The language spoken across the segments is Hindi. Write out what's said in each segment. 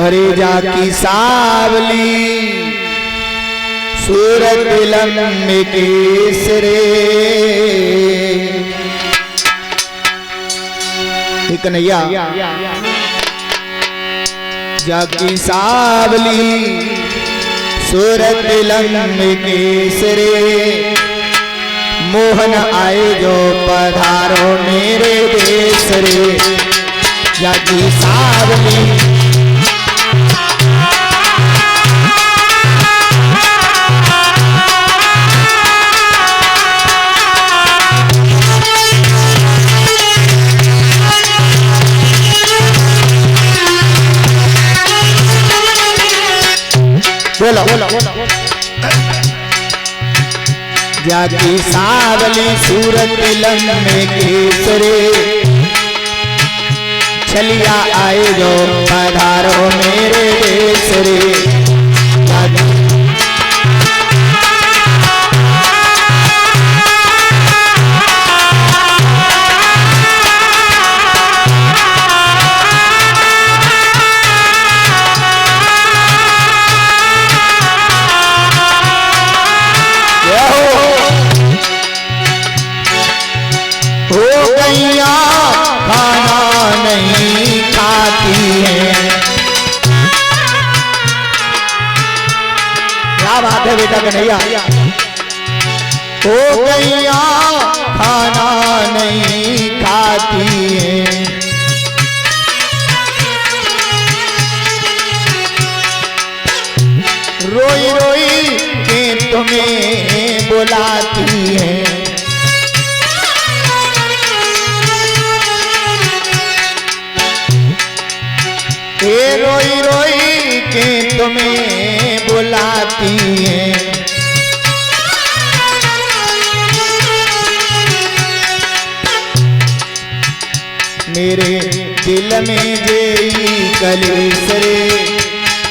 अरे जाकी सावली सूरत लम्बे केसरे कन्हैया जाकी सावली सूरत लम्बे केसरे मोहन आए जो पधारो मेरे देश रे जाकी सावली बोलो जाकी सावली सूरत लम्बे केसरे छलिया आए जो पधारो मेरे देश रे खाना नहीं खाती है। क्या बात है बेटा कन्हैया। ओ गैया खाना नहीं खाती है। रोई रोई के तुम्हें बुलाती है। रोई रोई के तुम्हें बुलाती हैं। मेरे दिल में जेई कलेश रे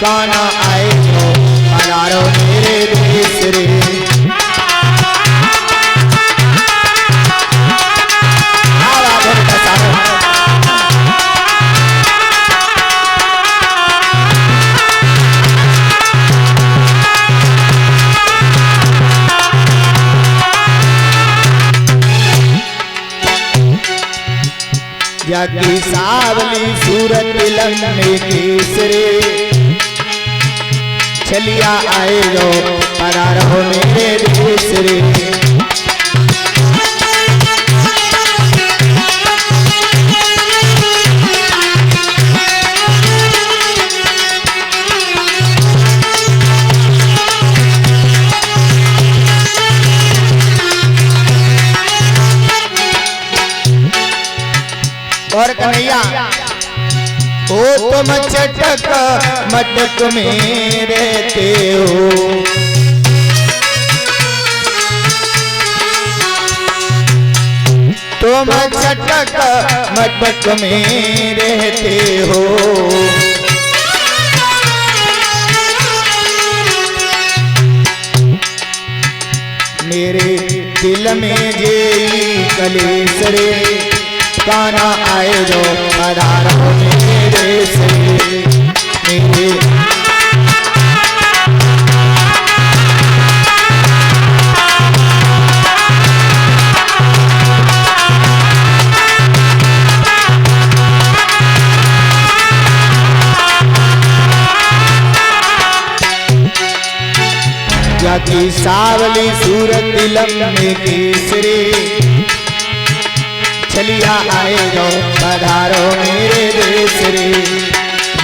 काना आए जो पधारो मेरे देश रे जाकी सावली सूरत लम्बे केसरे छलिया आए जो पधारो मेरे देश रे और कन्हैया ओ तुम चटक मटक में रहते हो। तुम चटक मटक में रहते हो। मेरे दिल में जेई कलेश रे काना आए जो पधारो मेरे देश मेरे जाकी सावली सूरत लम्बे केसरे छलिया आए जो पधारो मेरे देश रे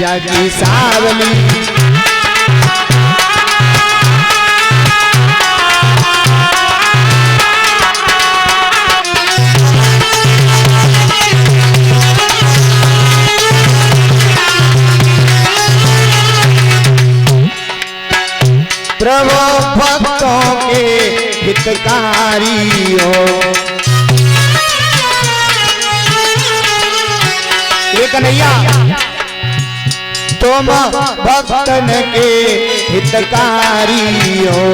जाकी सावली प्रभु भक्तों के हितकारी हो। कन्हैया तुम भक्तन के हितकारी हो।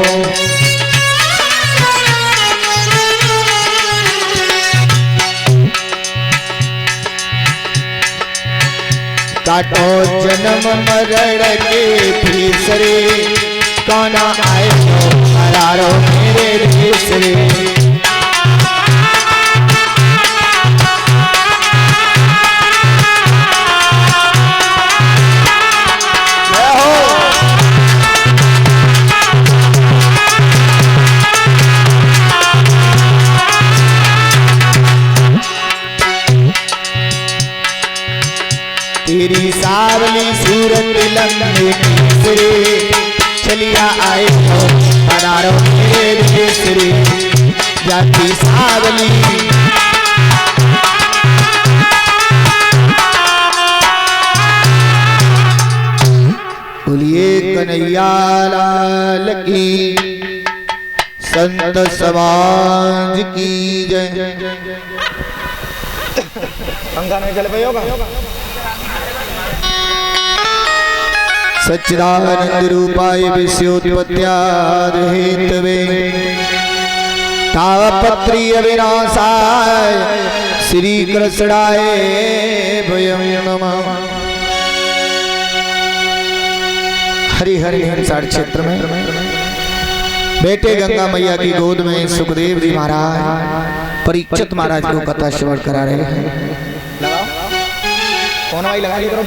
काटो जन्म मरण के भीसरे कौन आए तो पधारो मेरे देश रे। तेरी सावली सूरत लंबे केसरे चलिया आए हो पधारो मेरे देश रे। जाती सावली बोलिए कन्हैया लाल की संत समाज की जय। पंखा नहीं चल पाएगा। सच्चिदानंद रूपाय विश्वोत्पत्त्यादि हेतवे तापत्रीय विनाशाय श्री कृष्णाय वयं नमः। हरि हरि हिंसार क्षेत्र में बेटे गंगा मैया की गोद में सुखदेव जी महाराज परीक्षित महाराज को कथा श्रवण करा रहे हैं। कौन भाई लगा ली करो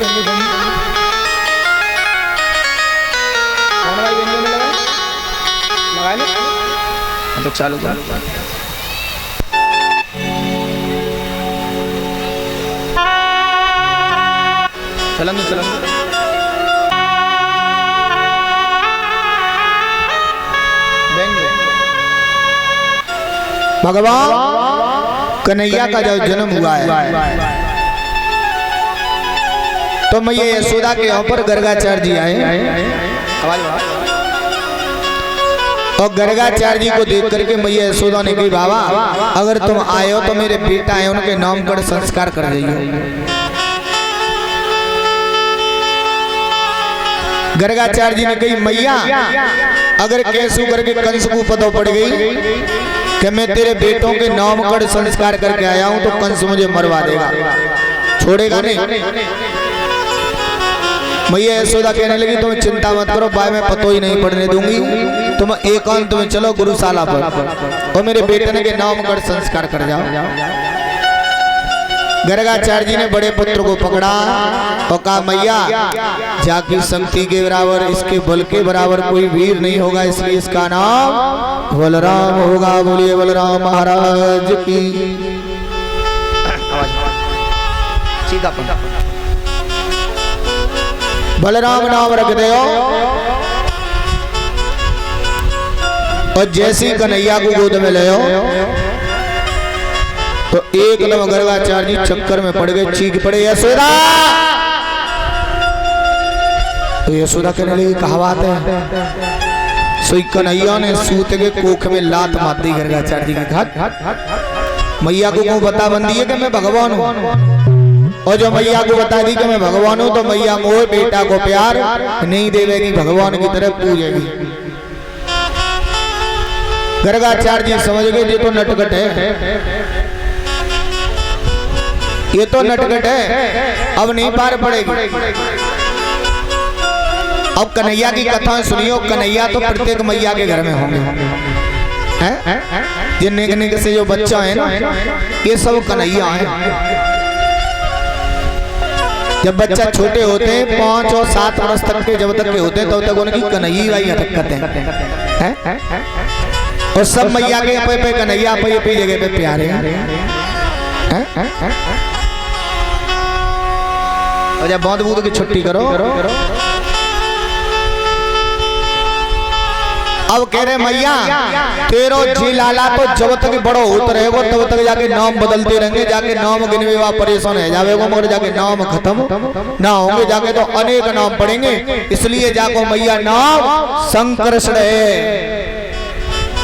तो चालू चालू चलन चलन भगवान कन्हैया का जब जन्म हुआ है तो मैया यशोदा के यहाँ पर गर्गाचार्य जी आए और गर्गाचार्य जी को देख करके मैया यशोदा ने कही बाबा अगर तुम आए हो तो मेरे बेटा है उनके नाम पर संस्कार कर जाइए। गर्गाचार्य जी ने कही मैया अगर कैसू करके कंस को पता पड़ गई कि मैं तेरे बेटों के नाम कर संस्कार करके आया हूं तो कंस मुझे मरवा देगा, छोड़ेगा नहीं। मैया यशोदा कहने लगी तुम चिंता मत करो भाई मैं पतो ही नहीं पड़ने दूंगी, तुम एकांत में चलो गुरुशाला पर और मेरे बेटे के नाम कर संस्कार कर जाओ। गर्गाचार्य जी ने बड़े पुत्र को पकड़ा और कहा मैया जाकी शक्ति के बराबर इसके बल के बराबर कोई वीर नहीं होगा, इसलिए इसका नाम बलराम होगा। बोलिए बलराम महाराज की। बलराम नाम रख दे और जैसी कन्हैया को गोद में ले तो एकदम गर्गाचार्य जी चक्कर में पड़ गए, चीख पड़े यशोदा। तो यशोदा कहने लगी कहा बात है। सोई कन्हैया ने सूत के कोख में लात मार दी गर्गाचार्य जी के घाट। मैया को क्यों बता बंदी है कि मैं भगवान हूँ, और जो मैया को बता दी कि मैं भगवान हूँ तो मैया मोह बेटा को प्यार नहीं देवेगी, भगवान की तरफ पूजेगी। गर्गाचार्य जी समझ गए ये तो नटखट है, ये तो नटखट है, अब नहीं पार पड़ेगी। अब कन्हैया की कथा सुनियो। कन्हैया तो प्रत्येक मैया के घर में होंगे हैं? ये नेक नेक से जो बच्चा है ना ये सब कन्हैया है। जब बच्चा छोटे होते हैं 5 और 7 वर्ष तक के जब तक के होते हैं तब तक उनकी कन्हैया वाली हरकत है। और सब मैया के पे कन्हैया पे जगह पे प्यारे हैं। और जब बहुत बूद की छुट्टी करो अब कह रहे मैया तेरो जी लाला तो जब तक बड़ो होते रहेगो तब तक जाके नाम बदलते रहेंगे, जाके नाम गिनवे वा परेशान है जावेगो, मगर जाके नाम खत्म ना होंगे, जाके तो अनेक नाम पड़ेंगे। इसलिए जाको मैया नाम संकृष्ण है।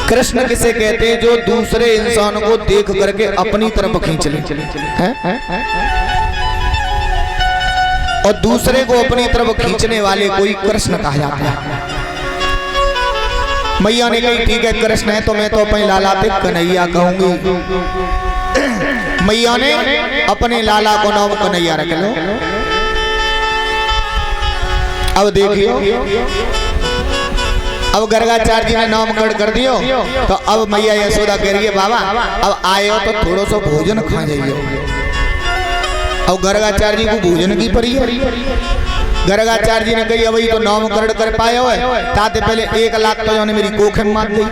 कृष्ण किसे कहते हैं? जो दूसरे इंसान को देख करके अपनी तरफ खींच ले और दूसरे को अपनी तरफ खींचने वाले कोई कृष्ण कहा जाता है। मैया ने कही ठीक है कृष्ण है तो मैं तो अपने लाला पे कन्हैया कहूंगी। मैया ने अपने लाला को नाम कन्हैया रख लो। अब देखियो, अब गर्गाचार्य जी ने नामकरण कर दियो तो अब मैया यशोदा कह रही है बाबा अब आए हो तो थोड़ो सो भोजन खा जाइयो। अब गर्गाचार्य जी को भोजन की पड़ी है। गर्गाचार्य जी ने कही अब तो नामकरण कर पाए हो ताते पहले 1 लाख तो जो मेरी कोख में मार दी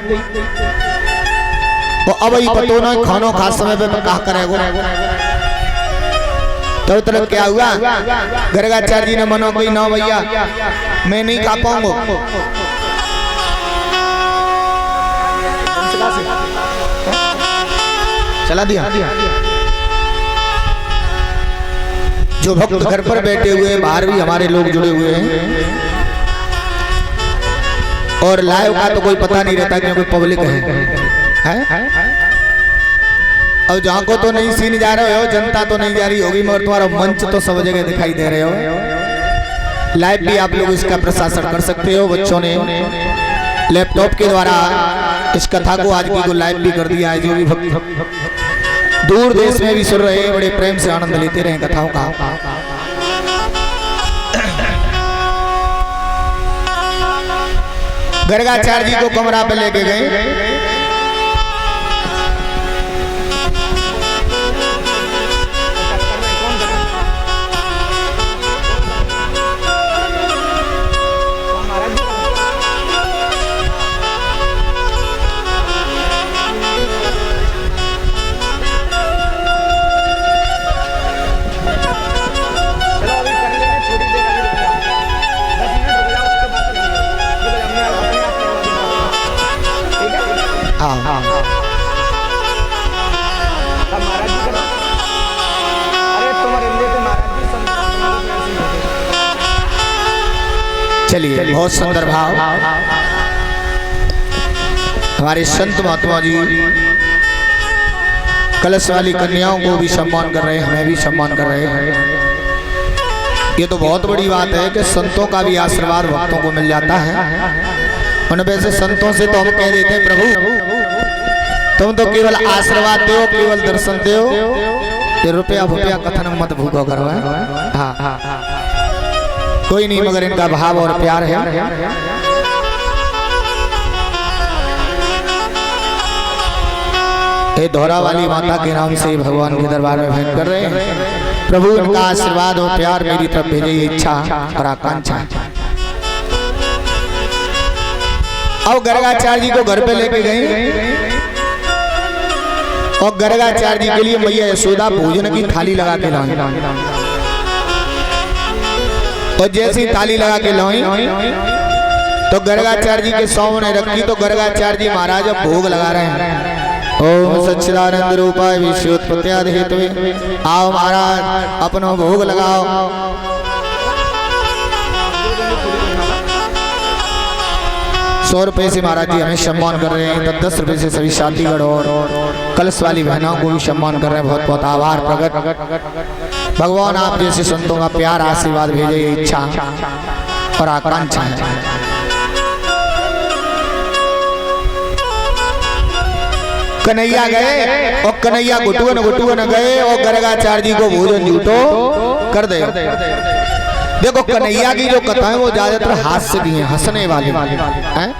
वो अब पतो ना खानो खास समय पे कहा करेगो। तो तरह क्या हुआ, गर्गाचार्य जी ने मनो कोई ना भैया मैं नहीं खा पाऊंगा। चला दिया। जो भक्त घर पर बैठे हुए बाहर भी हमारे लोग जुड़े हुए हैं और लाइव का तो कोई पता नहीं रहता क्योंकि पब्लिक है? अब जहाँ को तो नहीं सीन जा रहे हो, जनता तो नहीं जा रही होगी मगर तुम्हारा मंच तो सब जगह दिखाई दे रहे हो। लाइव भी आप लोग इसका प्रशासन कर सकते हो। बच्चों ने लैपटॉप के द्वारा इस कथा को आज की को लाइव भी कर दिया है। जो भी भक्त दूर देश में भी सुन रहे हैं बड़े प्रेम से आनंद लेते रहे कथाओं का। गर्गाचार्य जी को कमरा पे लेके गए। चलिए, बहुत सुंदर भाव। हमारे संत महात्मा जी कलश वाली कन्याओं को भी सम्मान कर रहे हैं, हमें भी सम्मान कर रहे हैं। ये तो बहुत बड़ी बात है कि संतों का भी आशीर्वाद भक्तों को मिल जाता है। उन वैसे संतों से तो हम कह देते हैं प्रभु तुम तो केवल आशीर्वाद दो, केवल दर्शन दो, ये रुपया भुपया कथन मत भूखो करो। हाँ कोई नहीं मगर इनका भाव और प्यार है। ये दोहरा वाली माता के नाम से भगवान के दरबार में भेंट कर रहे हैं। प्रभु इनका आशीर्वाद और प्यार मेरी तरफ भेजे, ये इच्छा और आकांक्षा। अब गर्गाचार्य जी को घर पे लेके गए और गर्गाचार्य जी के लिए मैया यशोदा भोजन की थाली लगा के लाई। और जैसी थाली लगा के लाई तो गर्गाचार्य जी के सामने रखी तो गर्गाचार्य जी महाराज अब भोग लगा रहे हैं। ओम सच्चिदानंद रूपाय विश्वोत्पत्त्यादि हेतवे, आओ महाराज अपना भोग लगाओ। 100 रुपए से महाराज जी हमें सम्मान कर रहे हैं, 10 रुपए से सभी शादीगढ़ और कलश वाली बहनों को भी सम्मान कर रहे हैं। बहुत बहुत आभार प्रकट। भगवान आप जैसे संतों का प्यार आशीर्वाद भेजे, ये इच्छा और आकांक्षा है। कन्हैया गए और कन्हैया घुटुअन गए और गर्गाचार्य जी को भोजन झूठो कर दे। देखो कन्हैया की जो कथा है वो ज्यादातर हास्य की है, हंसने वाली है।